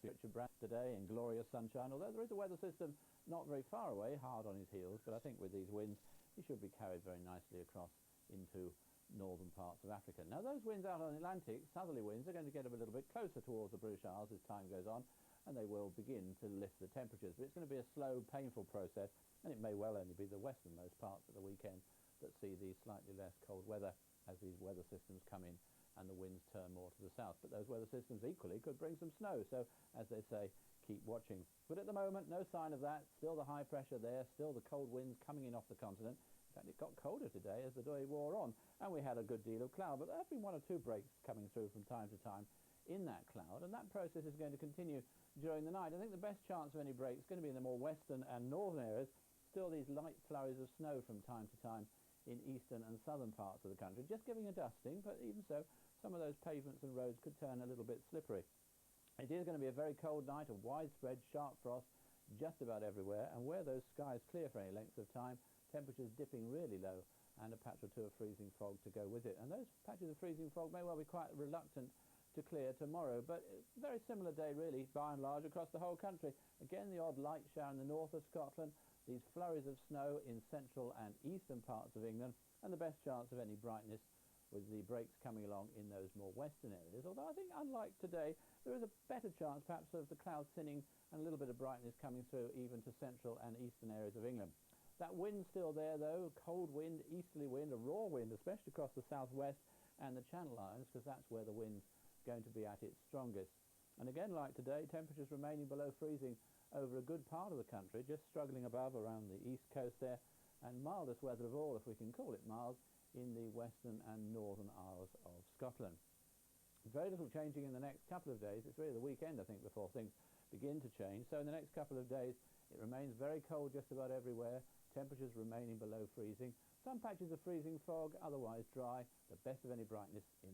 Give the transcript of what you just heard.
Richard Brede today in glorious sunshine, although there is a weather system not very far away, hard on his heels, but I think with these winds he should be carried very nicely across into northern parts of Africa. Now those winds out on the Atlantic, southerly winds, are going to get a little bit closer towards the British Isles as time goes on, and they will begin to lift the temperatures, but it's going to be a slow, painful process, and it may well only be the westernmost parts of the weekend that see the slightly less cold weather as these weather systems come in and the winds turn more to the south. But those weather systems equally could bring some snow, so as they say, keep watching. But at the moment, no sign of that. Still the high pressure there, still the cold winds coming in off the continent. In fact, it got colder today as the day wore on, and we had a good deal of cloud, but there have been one or two breaks coming through from time to time in that cloud, and that process is going to continue during the night. I think the best chance of any break is going to be in the more western and northern areas. Still these light flurries of snow from time to time in eastern and southern parts of the country, just giving a dusting, but even so, some of those pavements and roads could turn a little bit slippery. It is going to be a very cold night, a widespread sharp frost just about everywhere, and where those skies clear for any length of time, temperatures dipping really low and a patch or two of freezing fog to go with it. And those patches of freezing fog may well be quite reluctant to clear tomorrow, but a very similar day really by and large across the whole country. Again, the odd light shower in the north of Scotland, these flurries of snow in central and eastern parts of England, and the best chance of any brightness with the breaks coming along in those more western areas. Although I think, unlike today, there is a better chance perhaps of the clouds thinning and a little bit of brightness coming through even to central and eastern areas of England. That wind still there though, cold wind, easterly wind, a raw wind, especially across the southwest and the Channel Islands, because that's where the wind's going to be at its strongest. And again, like today, temperatures remaining below freezing over a good part of the country, just struggling above around the east coast there, and mildest weather of all, if we can call it mild, in the western and northern Isles of Scotland. Very little changing in the next couple of days. It's really the weekend, I think, before things begin to change. So in the next couple of days, it remains very cold just about everywhere, temperatures remaining below freezing, some patches of freezing fog, otherwise dry, the best of any brightness in